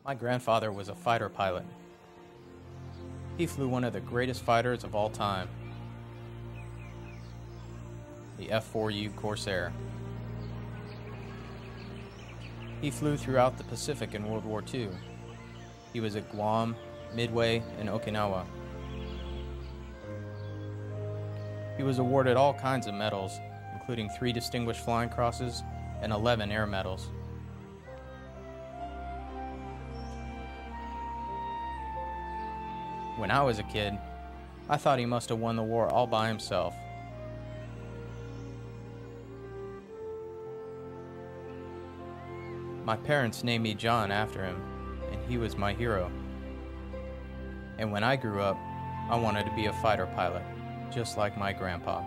My grandfather was a fighter pilot. He flew one of the greatest fighters of all time, the F-4U Corsair. He flew throughout the Pacific in World War II. He was at Guam, Midway, and Okinawa. He was awarded all kinds of medals, including 3 Distinguished Flying Crosses and 11 Air Medals. When I was a kid, I thought he must have won the war all by himself. My parents named me John after him, and he was my hero. And when I grew up, I wanted to be a fighter pilot, just like my grandpa.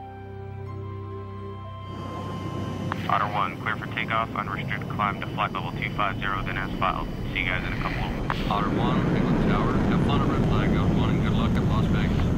Otter 1, clear for takeoff, unrestricted climb to flight level 250, then as filed. See you guys in a couple of minutes. Otter 1, England Tower, have fun at Red Flag, Otter 1, and good luck at Las Vegas.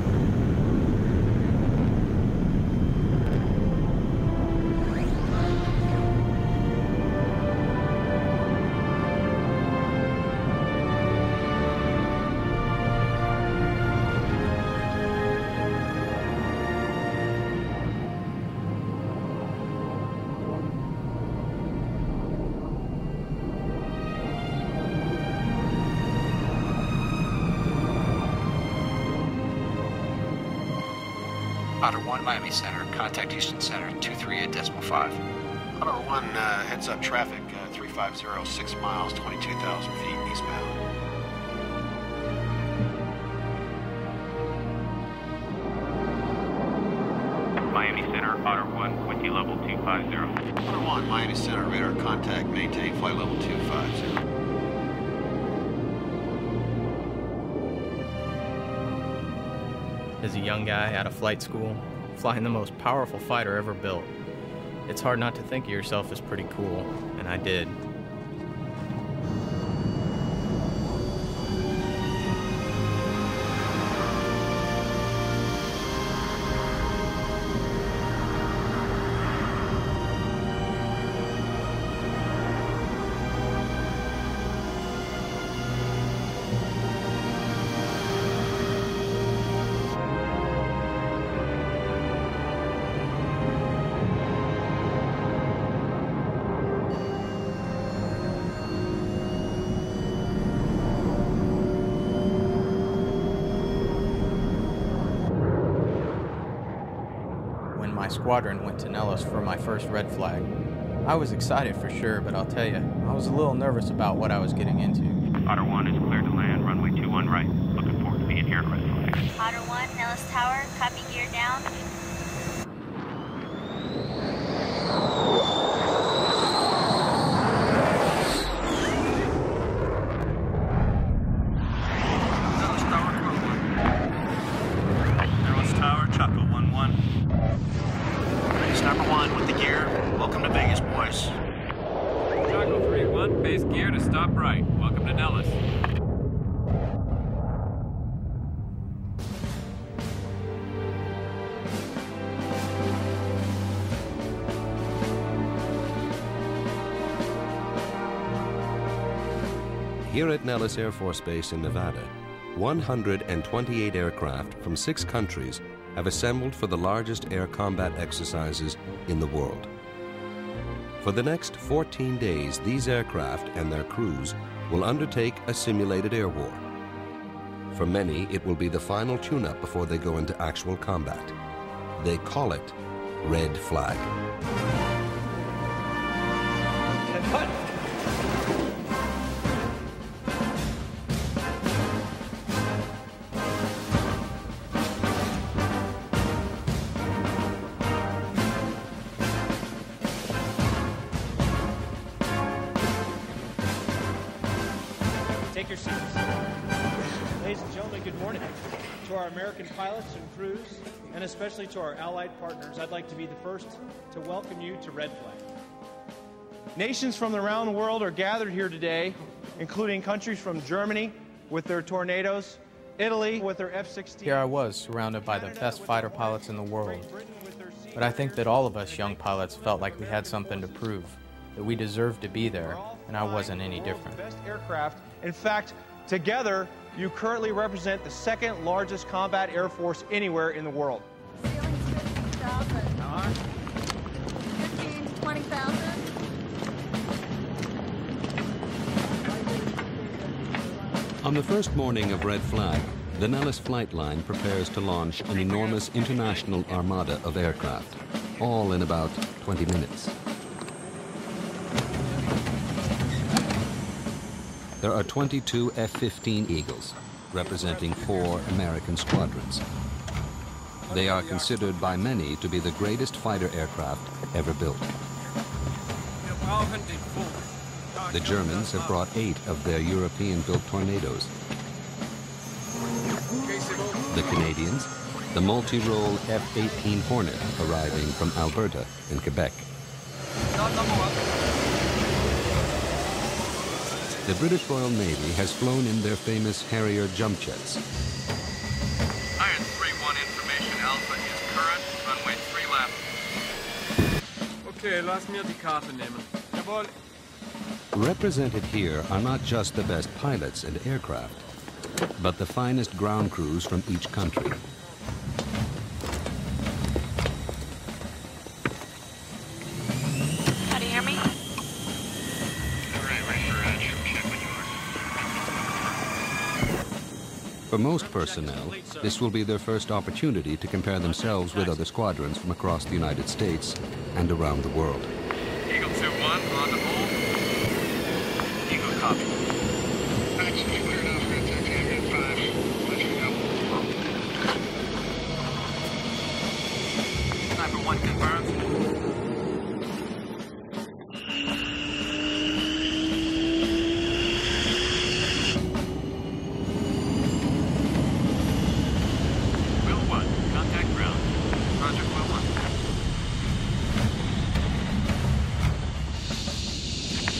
Otter 1, Miami Center. Contact Houston Center, 238.5. Otter 1, heads up traffic, 350, 6 miles, 22,000 feet eastbound. Miami Center, Otter 1, with you level 250. Otter 1, Miami Center, radar contact, maintain flight level 250. As a young guy out of flight school, flying the most powerful fighter ever built, it's hard not to think of yourself as pretty cool, and I did. My squadron went to Nellis for my first red flag. I was excited for sure, but I'll tell you, I was a little nervous about what I was getting into. Otter 1 is clear to land, runway 21 right. Looking forward to being here at red flag. Otter 1, Nellis Tower, copy, gear down. Nellis Tower, Chaco 1-1. Number 1 with the gear. Welcome to Vegas, boys. Chaco 3-1, base gear to stop right. Welcome to Nellis. Here at Nellis Air Force Base in Nevada, 128 aircraft from 6 countries have assembled for the largest air combat exercises in the world. For the next 14 days, these aircraft and their crews will undertake a simulated air war. For many, it will be the final tune-up before they go into actual combat. They call it Red Flag. Take your seats. Ladies and gentlemen, good morning. To our American pilots and crews, and especially to our allied partners, I'd like to be the first to welcome you to Red Flag. Nations from around the world are gathered here today, including countries from Germany with their Tornadoes, Italy with their F-16. Here I was, surrounded by the best fighter pilots in the world. But I think that all of us young pilots felt like we had something to prove, that we deserved to be there, and I wasn't any different. Best aircraft In fact, together, you currently represent the second largest combat air force anywhere in the world. Ceiling's 50,000. 15, 20,000. On the first morning of Red Flag, the Nellis flight line prepares to launch an enormous international armada of aircraft, all in about 20 minutes. There are 22 F-15 Eagles, representing 4 American squadrons. They are considered by many to be the greatest fighter aircraft ever built. The Germans have brought 8 of their European-built Tornadoes. The Canadians, the multi-role F-18 Hornet arriving from Alberta in Quebec. The British Royal Navy has flown in their famous Harrier jump jets. Iron 3-1 information, Alpha is current, runway 3 left. Okay, lass mir die Karte nehmen. Jawohl. Represented here are not just the best pilots and aircraft, but the finest ground crews from each country. How do you hear me? For most personnel, this will be their first opportunity to compare themselves with other squadrons from across the United States and around the world. Eagle 2-1, on the hold. Eagle copy. Sniper 1 confirmed. Will 1, contact ground. Roger, Will 1.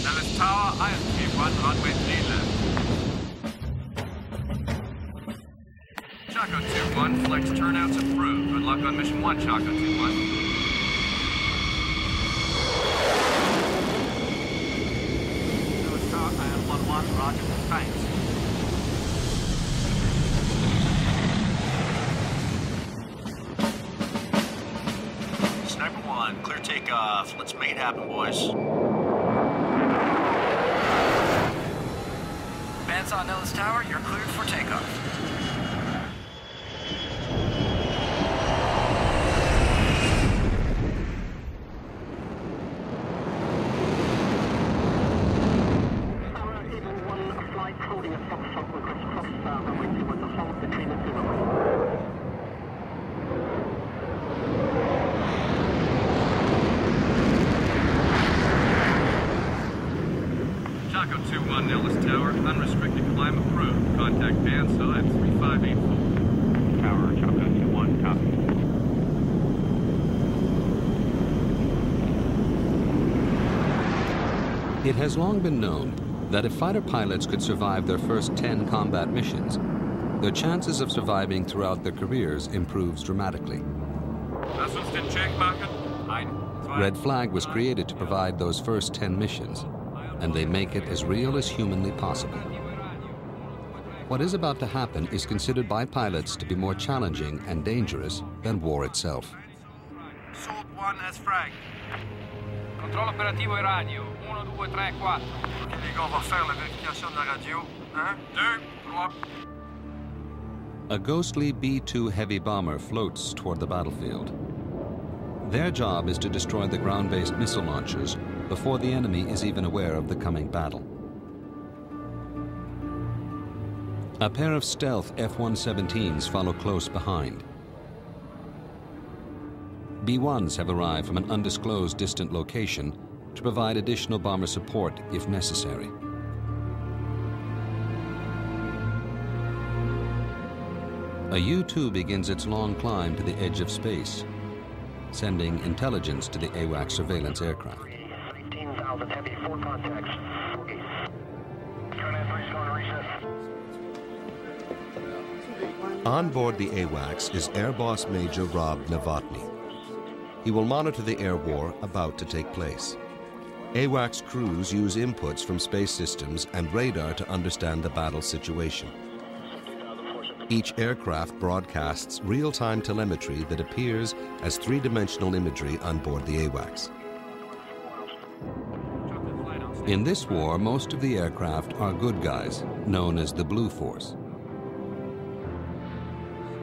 Nellis Tower, Iron 3-1, runway 3 left. Chaco 2-1, flex turnouts approved. Good luck on mission 1, Chaco 2-1. Nellis Tower, Iron 1-1, roger, thanks. Sniper 1, clear takeoff. Let's make it happen, boys. Bandsaw Nellis Tower, you're cleared for takeoff. Chaco 2-1, Nellis Tower, unrestricted climb approved. Contact bandsaw at 3584. Tower, Chaco 2-1, copy. It has long been known that if fighter pilots could survive their first 10 combat missions, their chances of surviving throughout their careers improves dramatically. Lass uns den Check machen. Red Flag was created to provide those first 10 missions, and they make it as real as humanly possible. What is about to happen is considered by pilots to be more challenging and dangerous than war itself. Salt 1 as frag. Controllo operativo e radio. 1, 2, 3, 4. Ok, les gars, on va faire la vérification de la radio. 1, 2, 3. A ghostly B-2 heavy bomber floats toward the battlefield. Their job is to destroy the ground-based missile launchers before the enemy is even aware of the coming battle. A pair of stealth F-117s follow close behind. B-1s have arrived from an undisclosed distant location to provide additional bomber support if necessary. A U-2 begins its long climb to the edge of space, sending intelligence to the AWACS surveillance aircraft. 18,000 heavy, 4 contacts. On board the AWACS is Air Boss Major Rob Novotny. He will monitor the air war about to take place. AWACS crews use inputs from space systems and radar to understand the battle situation. Each aircraft broadcasts real-time telemetry that appears as three-dimensional imagery on board the AWACS. In this war, most of the aircraft are good guys, known as the Blue Force.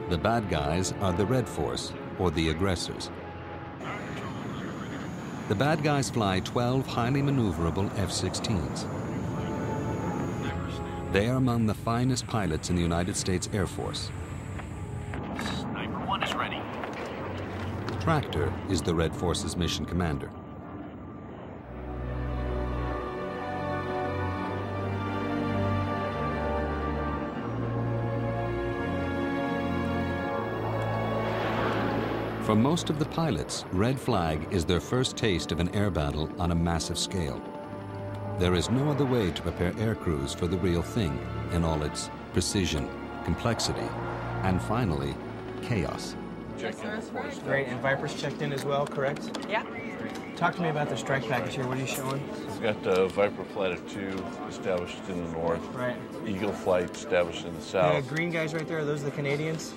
The bad guys are the Red Force, or the aggressors. The bad guys fly 12 highly maneuverable F-16s. They are among the finest pilots in the United States Air Force. Sniper 1 is ready. Tractor is the Red Force's mission commander. For most of the pilots, red flag is their first taste of an air battle on a massive scale. There is no other way to prepare aircrews for the real thing in all its precision, complexity, and finally, chaos. Great, and Viper's checked in as well, correct? Yeah. Talk to me about the strike package here. What are you showing? We've got the Viper Flight of 2 established in the north. Right. Eagle Flight established in the south. The green guys right there, are those the Canadians?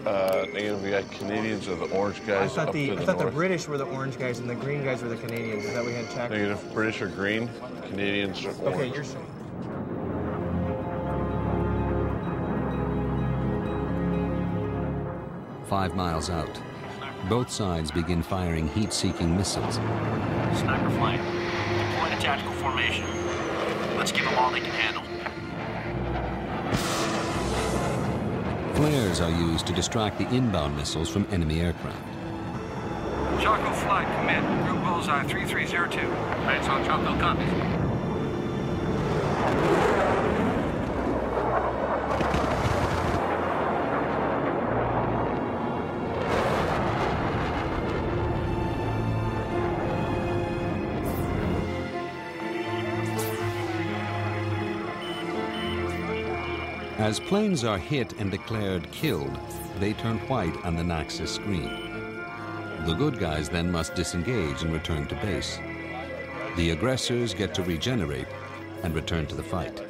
Again, we got Canadians or the orange guys up to the north. I thought the British were the orange guys and the green guys were the Canadians. Is that we had checked? Negative. British are green, Canadians are orange. Okay, you're saying. "5 miles out, both sides begin firing heat-seeking missiles. Sniper flight. Deploy to tactical formation. Let's give them all they can handle. Flares are used to distract the inbound missiles from enemy aircraft. Choco Flight, command. Group bullseye 3302. Ranks on Choco, copies. As planes are hit and declared killed, they turn white on the Naxos screen. The good guys then must disengage and return to base. The aggressors get to regenerate and return to the fight.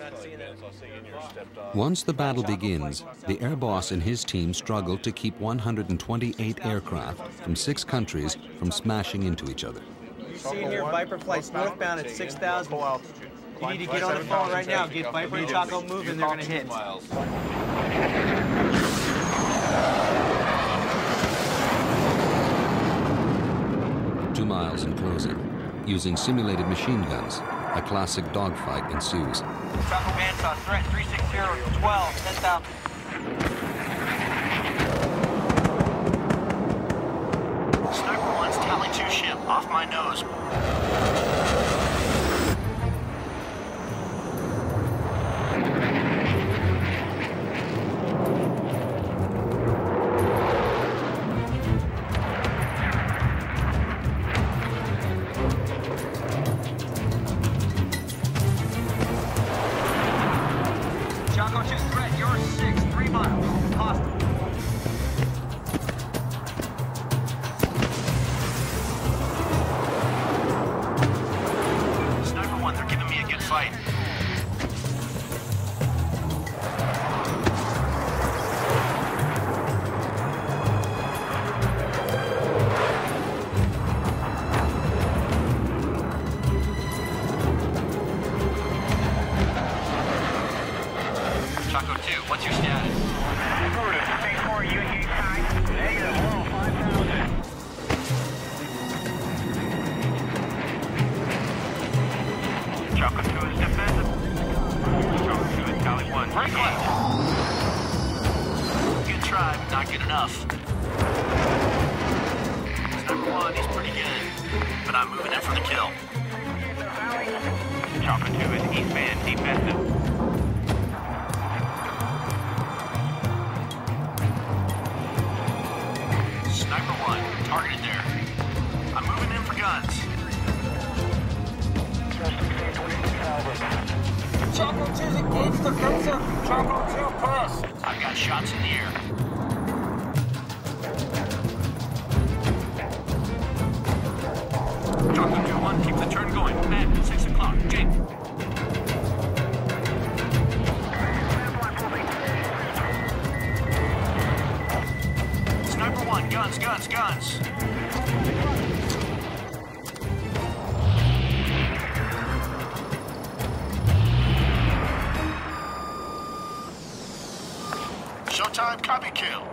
Once the battle begins, the air boss and his team struggle to keep 128 aircraft from 6 countries from smashing into each other. You see here Viper flights northbound at 6,000. You need to get on the phone right now. Get Viper and Choco moving. They're going to hit. 2 miles in closing. Using simulated machine guns, a classic dogfight ensues. Choco bandsaw threat 360 12 10,000. Sniper 1's Tally 2 ship, off my nose. Choco 2 threat, you're 6, 3 miles. Hostile. Sniper 1, they're giving me a good fight. Choco 2, what's your status? Choco 2 is defensive. Choco 2 is Tally 1. Right left. Good try, but not good enough. Sniper 1, he's pretty good, but I'm moving in for the kill. Choco 2 is eastbound defensive. Sniper 1, targeted there. I'm moving in for guns. Choco 2's engaged defensive. Choco 2 pass. I've got shots in the air. Choco 2-1 1, keep the turn going. Command, 6 o'clock. Jake. Sniper 1, guns, guns, guns. Showtime, copy kill.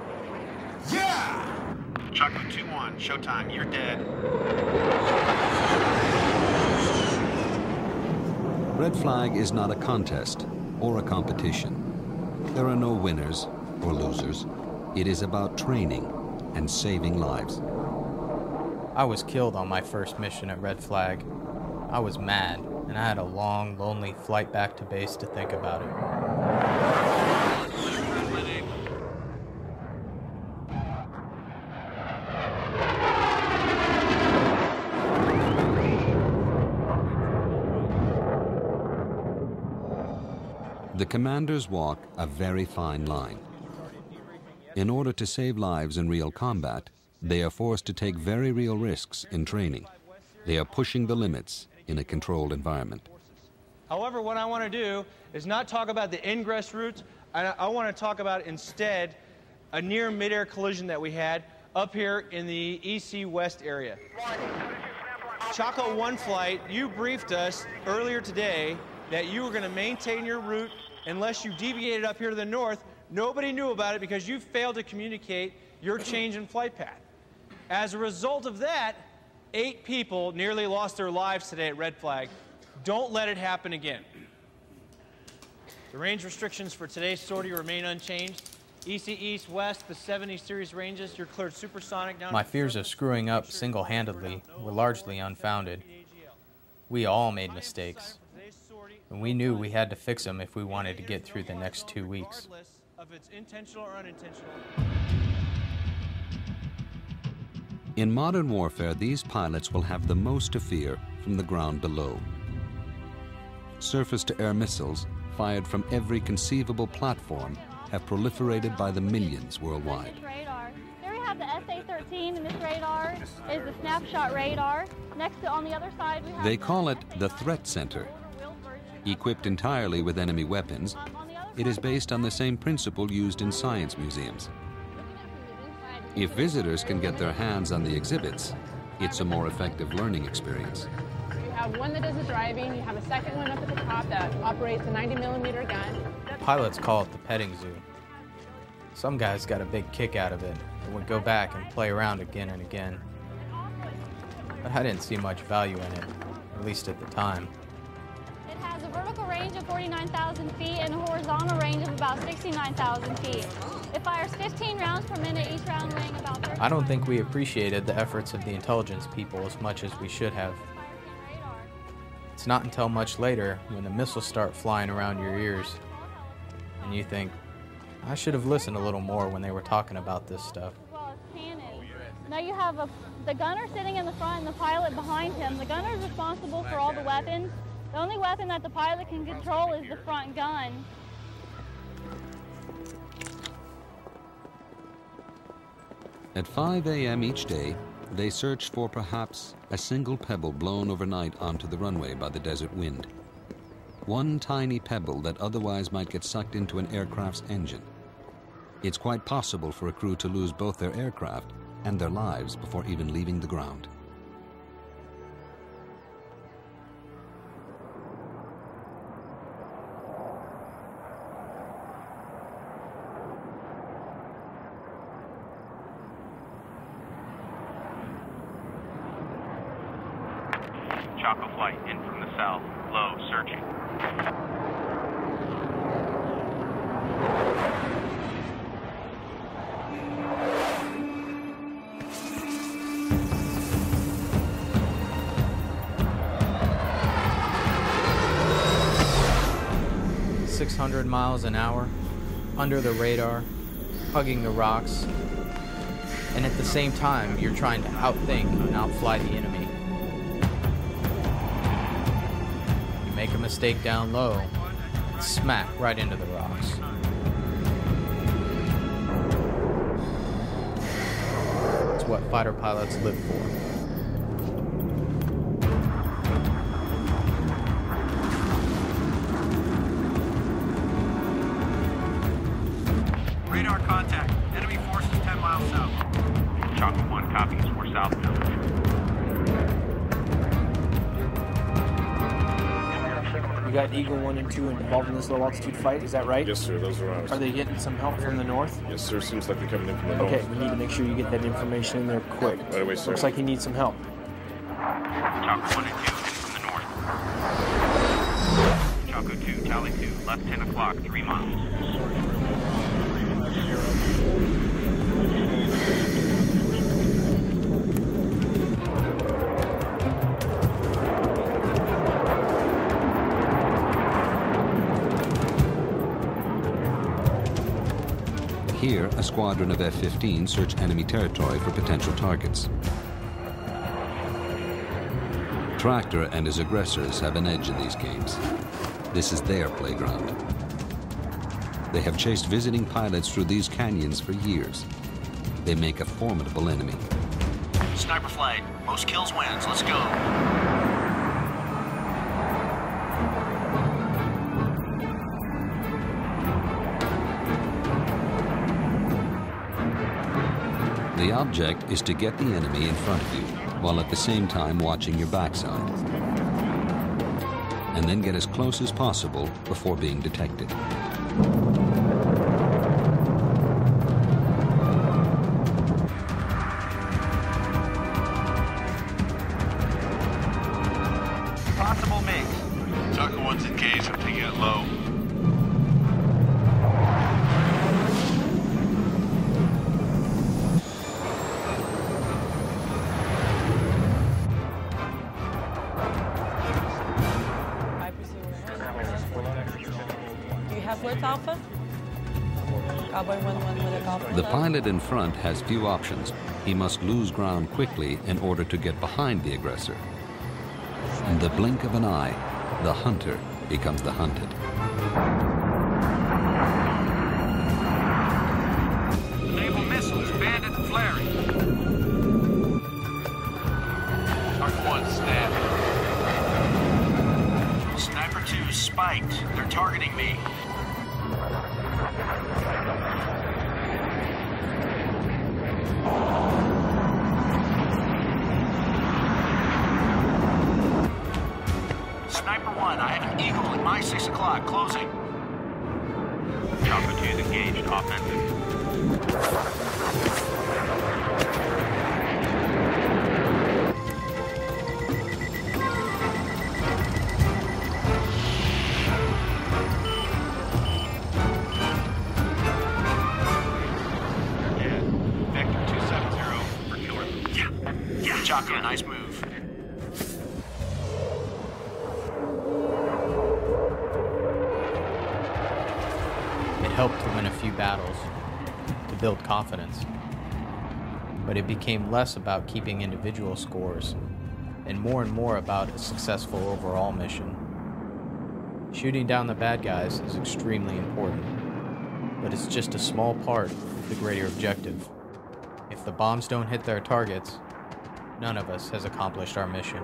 Yeah! Choco 2-1, showtime, you're dead. Red flag is not a contest or a competition. There are no winners or losers. It is about training and saving lives. I was killed on my first mission at Red Flag. I was mad, and I had a long, lonely flight back to base to think about it. The commanders walk a very fine line. In order to save lives in real combat, they are forced to take very real risks in training. They are pushing the limits in a controlled environment. However, what I want to do is not talk about the ingress routes. I want to talk about instead a near mid-air collision that we had up here in the EC West area. Choco 1 flight, you briefed us earlier today that you were going to maintain your route unless you deviated up here to the north. Nobody knew about it because you failed to communicate your change in flight path. As a result of that, 8 people nearly lost their lives today at Red Flag. Don't let it happen again. The range restrictions for today's sortie remain unchanged. EC East West, the 70 series ranges, you're cleared supersonic down. My fears of screwing up single-handedly were largely unfounded. We all made mistakes, and we knew we had to fix them if we wanted to get through the next 2 weeks. Of its intentional or unintentional. In modern warfare, these pilots will have the most to fear from the ground below. Surface-to-air missiles, fired from every conceivable platform, have proliferated by the millions worldwide. Here we have the SA-13, and this radar is the snapshot radar. Next to, on the other side, we have They call it the Threat Center. Equipped entirely with enemy weapons, it is based on the same principle used in science museums. If visitors can get their hands on the exhibits, it's a more effective learning experience. You have one that does the driving, you have a second one up at the top that operates a 90mm gun. Pilots call it the petting zoo. Some guys got a big kick out of it and would go back and play around again and again. But I didn't see much value in it, at least at the time. It has a vertical range of 49,000 feet and a horizontal range of about 69,000 feet. It fires 15 rounds per minute, each round weighing about 30. I don't think we appreciated the efforts of the intelligence people as much as we should have. It's not until much later, when the missiles start flying around your ears, and you think, I should have listened a little more when they were talking about this stuff. Well, it's cannons. Now you have the gunner sitting in the front and the pilot behind him. The gunner is responsible for all the weapons. The only weapon that the pilot can control is the front gun. At 5 a.m. each day, they search for perhaps a single pebble blown overnight onto the runway by the desert wind. One tiny pebble that otherwise might get sucked into an aircraft's engine. It's quite possible for a crew to lose both their aircraft and their lives before even leaving the ground. Choco flight in from the south. Low, searching. .600 miles an hour, under the radar, hugging the rocks, and at the same time, you're trying to outthink and outfly the enemy. Make a mistake down low, smack right into the rocks. It's what fighter pilots live for. or southbound. You got Eagle 1 and 2 involved in this low altitude fight, is that right? Yes, sir. Those are ours. Are they getting some help from the north? Yes, sir. Seems like they're coming in from the north. Okay, we need to make sure you get that information in there quick. Right away, sir. Looks like you need some help. Chaco 1 and 2 in from the north. Chaco 2, Tally 2, left 10 o'clock, 3 miles. Here, a squadron of F-15 search enemy territory for potential targets. Tractor and his aggressors have an edge in these games. This is their playground. They have chased visiting pilots through these canyons for years. They make a formidable enemy. Sniper flight. Most kills wins. Let's go. The object is to get the enemy in front of you, while at the same time watching your backside. And then get as close as possible before being detected. Possible mix. Tucker 1's engaged. I'm taking it low. Alpha? Cowboy 1-1 with a golf. The pilot in front has few options. He must lose ground quickly in order to get behind the aggressor. In the blink of an eye, the hunter becomes the hunted. Naval missiles, bandit and flaring. Tucker 1 snapped. Sniper 2 spiked. They're targeting me. Sniper 1, I have an Eagle at my 6 o'clock, closing. Chaco 2 is engaged, offensive. Chaco, nice move. It helped to win a few battles, to build confidence. But it became less about keeping individual scores, and more about a successful overall mission. Shooting down the bad guys is extremely important, but it's just a small part of the greater objective. If the bombs don't hit their targets, none of us has accomplished our mission.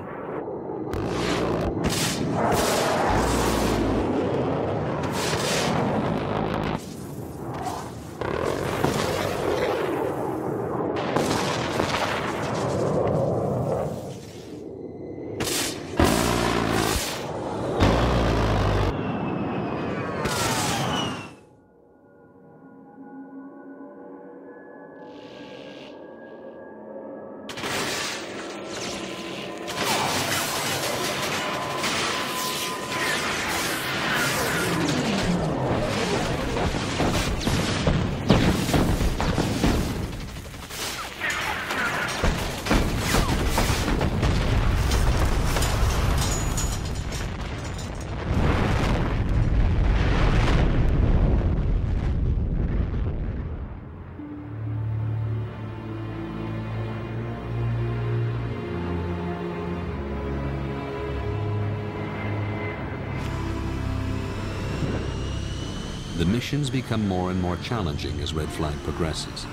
The missions become more and more challenging as Red Flag progresses.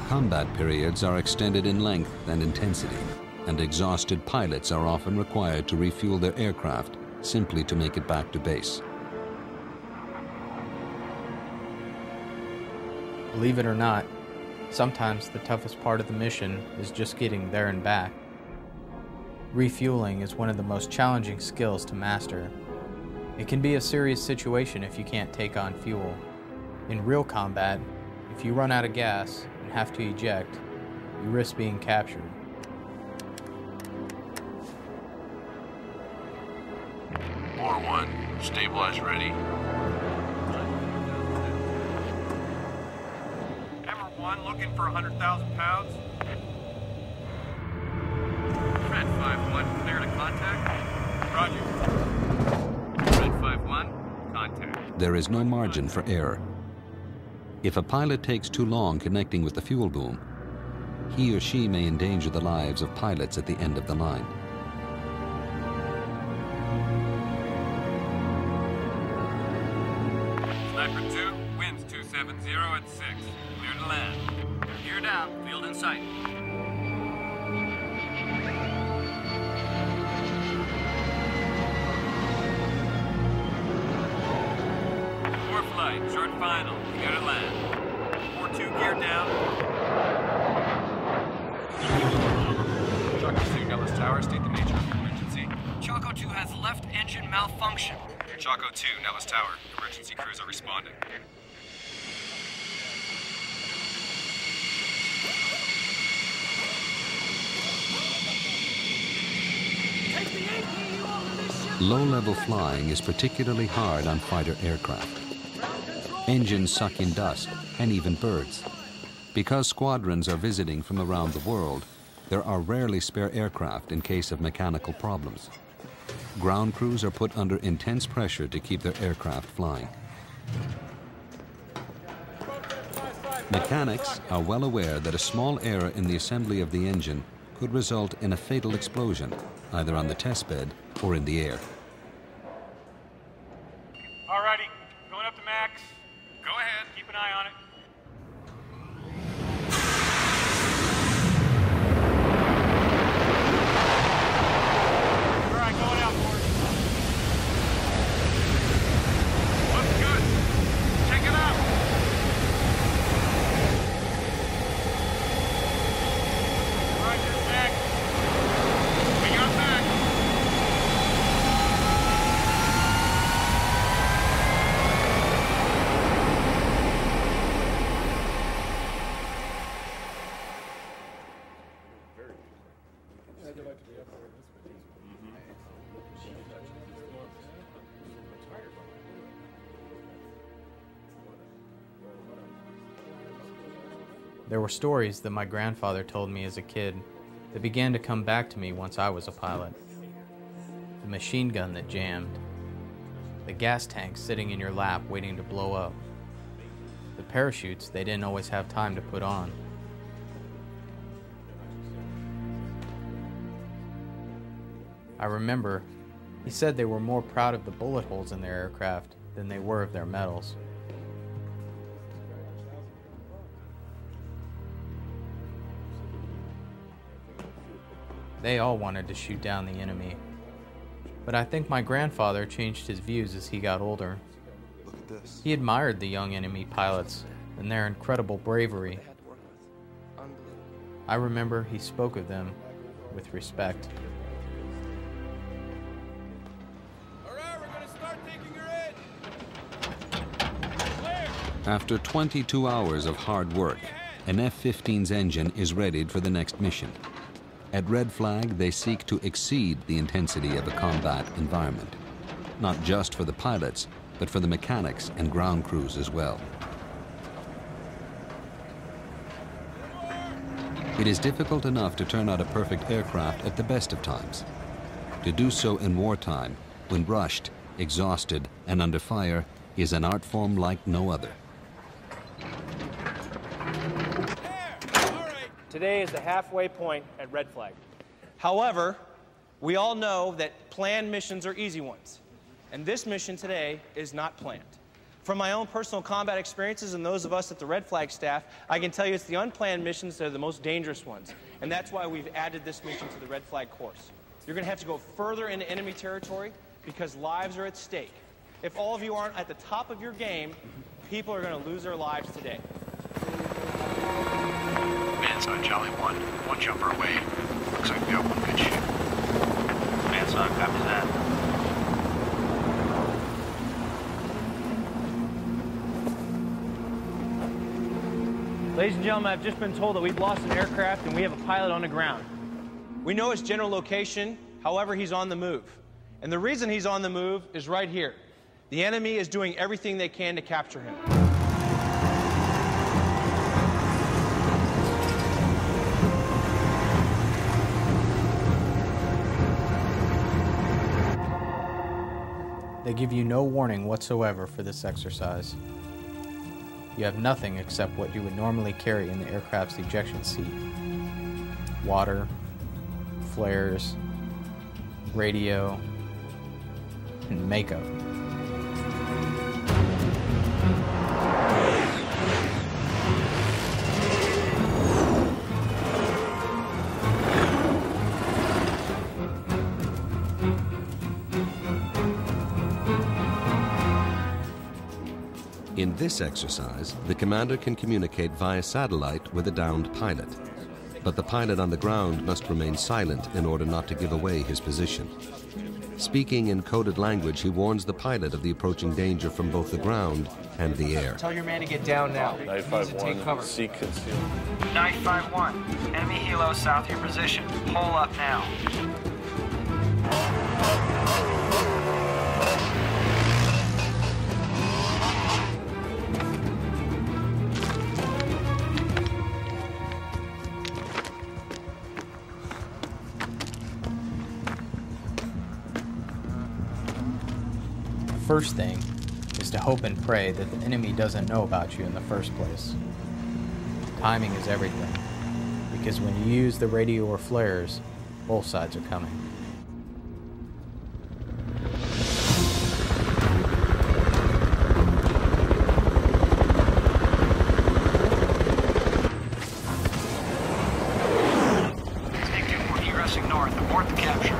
Combat periods are extended in length and intensity, and exhausted pilots are often required to refuel their aircraft simply to make it back to base. Believe it or not, Sometimes the toughest part of the mission is just getting there and back. Refueling is one of the most challenging skills to master. It can be a serious situation if you can't take on fuel. In real combat, if you run out of gas and have to eject, you risk being captured. Bore 1, stabilize ready. Hammer 1 looking for 100,000 pounds. Red 5-1, clear to contact. Roger. Red 5-1, contact. There is no margin for error. If a pilot takes too long connecting with the fuel boom, he or she may endanger the lives of pilots at the end of the line. Sniper 2, winds 270 at 6. Clear to land. Gear down, field in sight. Four flight, short final. Clear to land. 4-2, gear down. Choco 2, Nellis Tower, state the nature of the emergency. Choco 2 has left engine malfunction. Choco 2, Nellis Tower, emergency crews are responding. Low-level flying is particularly hard on fighter aircraft. Engines suck in dust and even birds. Because squadrons are visiting from around the world, there are rarely spare aircraft in case of mechanical problems. Ground crews are put under intense pressure to keep their aircraft flying. Mechanics are well aware that a small error in the assembly of the engine could result in a fatal explosion, either on the test bed or in the air. Alrighty, going up to max. Go ahead, keep an eye on it. Alright, going out for it. Looks good. Check it out. Alright, just back. We got back. There were stories that my grandfather told me as a kid that began to come back to me once I was a pilot. The machine gun that jammed. The gas tank sitting in your lap waiting to blow up. The parachutes they didn't always have time to put on. I remember he said they were more proud of the bullet holes in their aircraft than they were of their medals. They all wanted to shoot down the enemy. But I think my grandfather changed his views as he got older. Look at this. He admired the young enemy pilots and their incredible bravery. I remember he spoke of them with respect. After 22 hours of hard work, an F-15's engine is readied for the next mission. At Red Flag, they seek to exceed the intensity of a combat environment, not just for the pilots, but for the mechanics and ground crews as well. It is difficult enough to turn out a perfect aircraft at the best of times. To do so in wartime, when rushed, exhausted, and under fire, is an art form like no other. Today is the halfway point at Red Flag. However, we all know that planned missions are easy ones, and this mission today is not planned. From my own personal combat experiences and those of us at the Red Flag staff, I can tell you it's the unplanned missions that are the most dangerous ones, and that's why we've added this mission to the Red Flag course. You're going to have to go further into enemy territory because lives are at stake. If all of you aren't at the top of your game, people are going to lose their lives today. That's on Jolly 1. One jumper away. Looks like we got one good ship. Mansaw, copy that. Ladies and gentlemen, I've just been told that we've lost an aircraft and we have a pilot on the ground. We know his general location, however, he's on the move. And the reason he's on the move is right here. The enemy is doing everything they can to capture him. They give you no warning whatsoever for this exercise. You have nothing except what you would normally carry in the aircraft's ejection seat. Water, flares, radio, and makeup. In this exercise, the commander can communicate via satellite with a downed pilot. But the pilot on the ground must remain silent in order not to give away his position. Speaking in coded language, he warns the pilot of the approaching danger from both the ground and the air. Tell your man to get down now. 951, seek conceal. 951, enemy helo south of your position. Pull up now. First thing is to hope and pray that the enemy doesn't know about you in the first place. Timing is everything, because when you use the radio or flares, both sides are coming. Snake 2-4, egressing north. Abort the capture.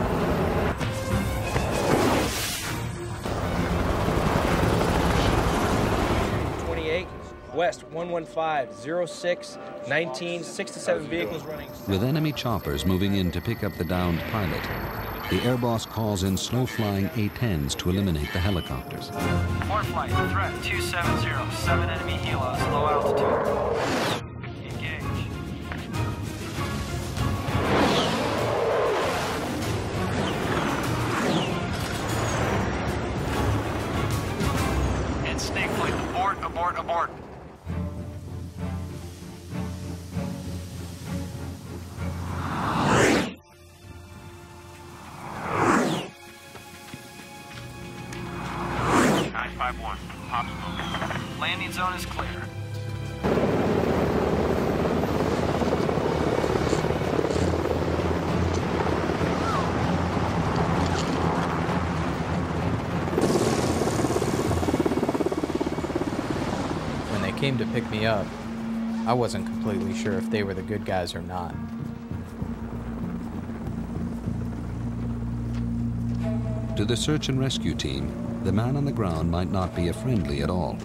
West 115, 06, 19, 6 to 7 vehicles running. With enemy choppers moving in to pick up the downed pilot, the air boss calls in slow-flying A-10s to eliminate the helicopters. Port flight, threat 270, 7 enemy helos, low altitude. Engage. And snake flight, abort, abort, abort. Landing zone is clear. When they came to pick me up, I wasn't completely sure if they were the good guys or not. To the search and rescue team, the man on the ground might not be a friendly at all.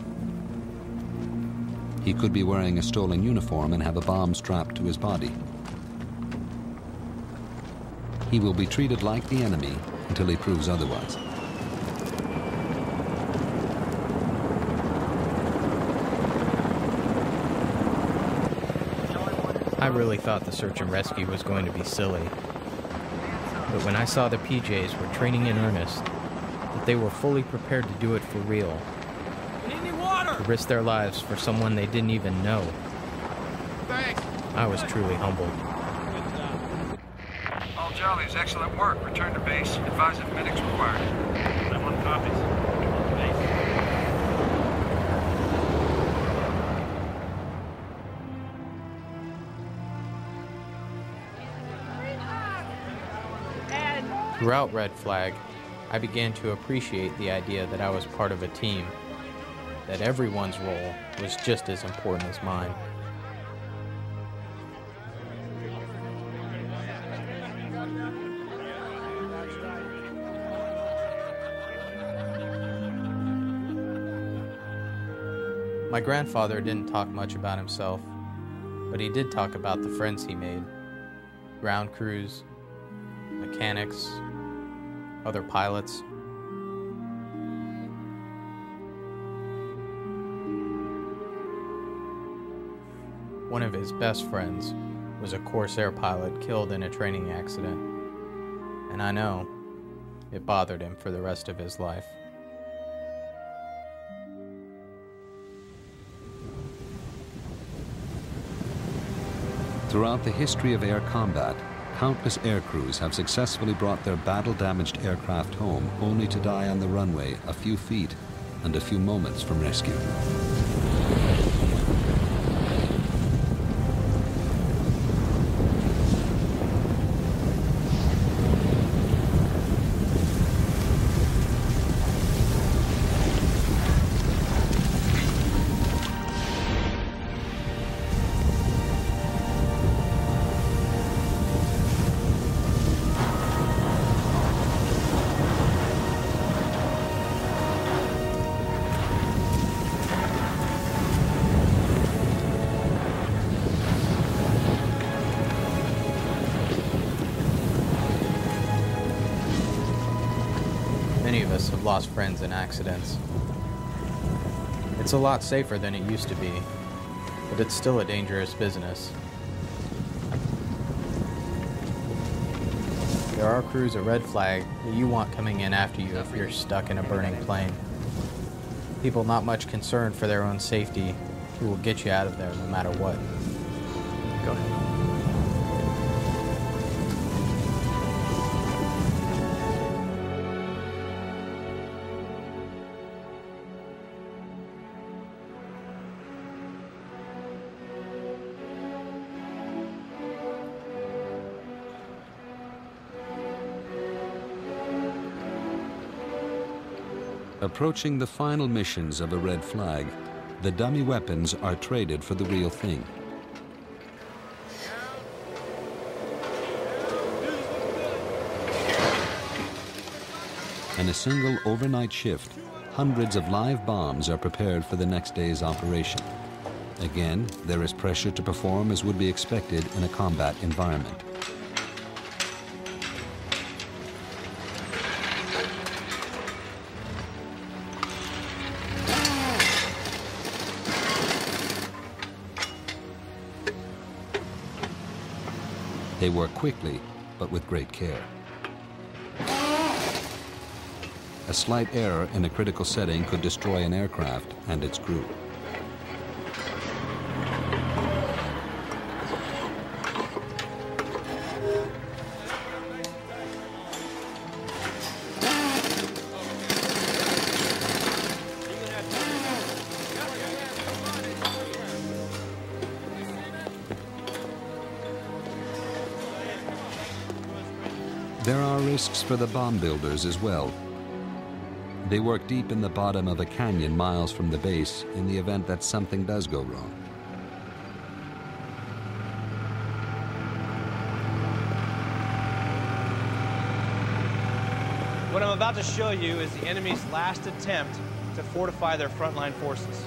He could be wearing a stolen uniform and have a bomb strapped to his body. He will be treated like the enemy until he proves otherwise. I really thought the search and rescue was going to be silly. But when I saw the PJs were training in earnest, that they were fully prepared to do it for real, to risk their lives for someone they didn't even know, Thanks. I was truly humbled. All Jollies, excellent work. Return to base. Advise if medics required. Everyone copies. Throughout Red Flag, I began to appreciate the idea that I was part of a team, that everyone's role was just as important as mine. My grandfather didn't talk much about himself, But he did talk about the friends he made. Ground crews, mechanics, other pilots. One of his best friends was a Corsair pilot killed in a training accident, and I know it bothered him for the rest of his life. Throughout the history of air combat, countless air crews have successfully brought their battle-damaged aircraft home only to die on the runway a few feet and a few moments from rescue. Many of us have lost friends in accidents. It's a lot safer than it used to be, but it's still a dangerous business. There are crews a red flag that you want coming in after you if you're stuck in a burning plane. People not much concerned for their own safety who will get you out of there no matter what. Go ahead. Approaching the final missions of a red flag, the dummy weapons are traded for the real thing. In a single overnight shift, hundreds of live bombs are prepared for the next day's operation. Again, there is pressure to perform as would be expected in a combat environment. They work quickly, but with great care. A slight error in a critical setting could destroy an aircraft and its crew. There are risks for the bomb builders as well. They work deep in the bottom of a canyon miles from the base in the event that something does go wrong. What I'm about to show you is the enemy's last attempt to fortify their frontline forces.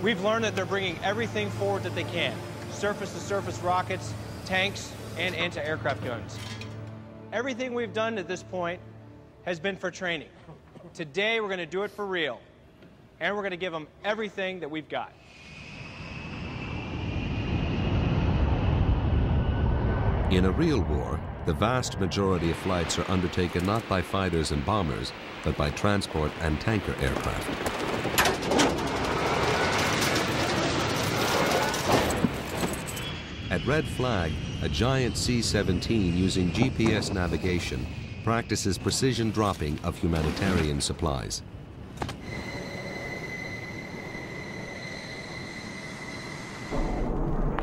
We've learned that they're bringing everything forward that they can: surface-to-surface rockets, tanks, and anti-aircraft guns. Everything we've done at this point has been for training. Today, we're going to do it for real, and we're going to give them everything that we've got. In a real war, the vast majority of flights are undertaken not by fighters and bombers, but by transport and tanker aircraft. At Red Flag, a giant C-17 using GPS navigation practices precision dropping of humanitarian supplies.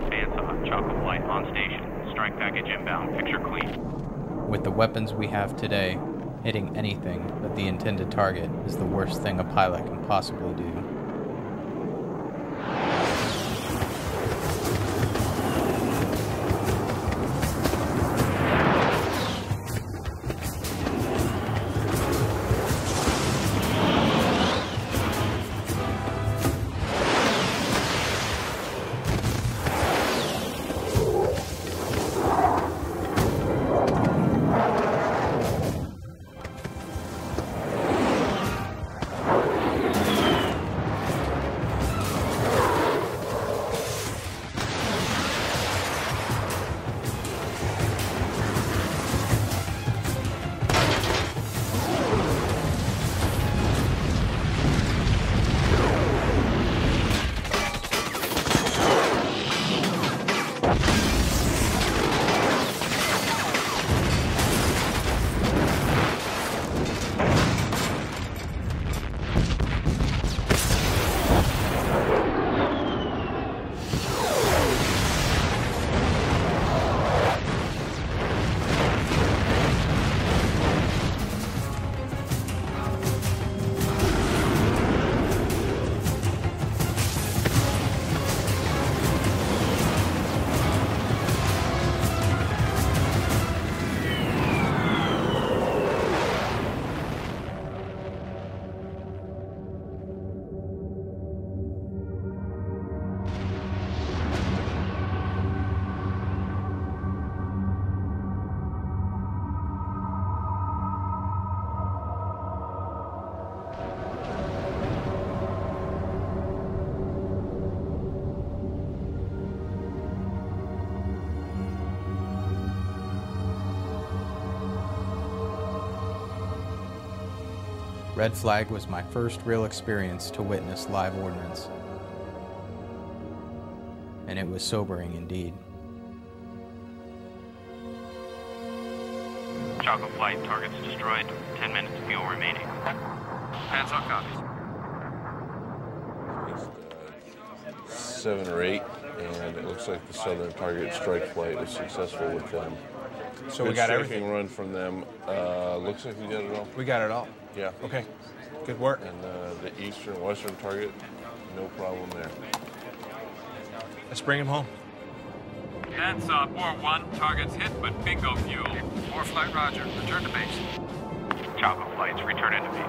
Bandsaw, Chocolate Light on station. Strike package inbound. Picture clean. With the weapons we have today, hitting anything but the intended target is the worst thing a pilot can possibly do. Red Flag was my first real experience to witness live ordnance, and it was sobering indeed. Choco Flight, targets destroyed, 10 minutes fuel remaining. Hands on copies. 7 or 8, and it looks like the southern target strike flight was successful with them. So Good we got striking everything. run from them. Looks like we got it all. We got it all. Yeah. Okay. Good work. And the eastern, western target, no problem there. Let's bring him home. Hands up, War 1. Targets hit, but bingo fuel. War Flight, roger. Return to base. Choco Flights, return into base.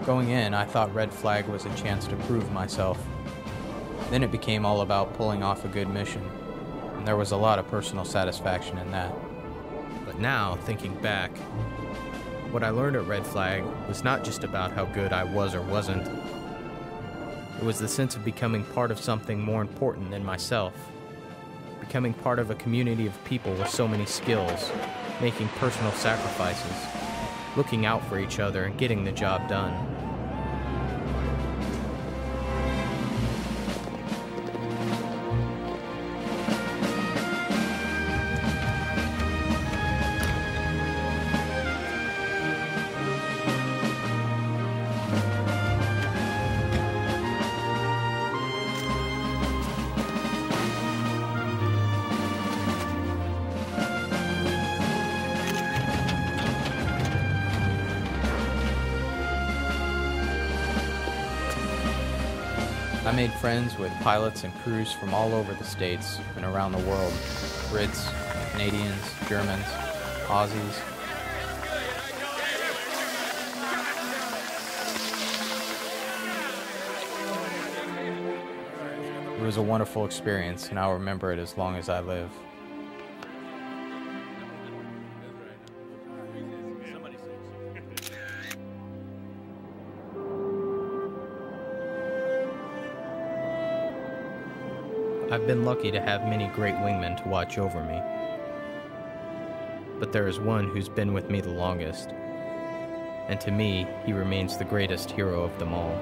Going in, I thought Red Flag was a chance to prove myself. Then it became all about pulling off a good mission, and there was a lot of personal satisfaction in that. But now, thinking back, what I learned at Red Flag was not just about how good I was or wasn't. It was the sense of becoming part of something more important than myself. Becoming part of a community of people with so many skills, making personal sacrifices, looking out for each other and getting the job done. I made friends with pilots and crews from all over the states and around the world. Brits, Canadians, Germans, Aussies. It was a wonderful experience, and I'll remember it as long as I live. I've been lucky to have many great wingmen to watch over me, but there is one who's been with me the longest, and to me, he remains the greatest hero of them all.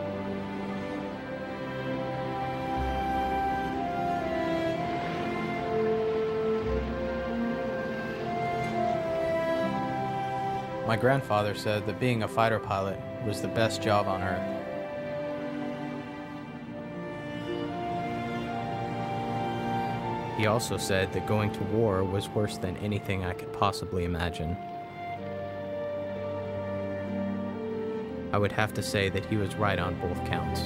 My grandfather said that being a fighter pilot was the best job on earth. He also said that going to war was worse than anything I could possibly imagine. I would have to say that he was right on both counts.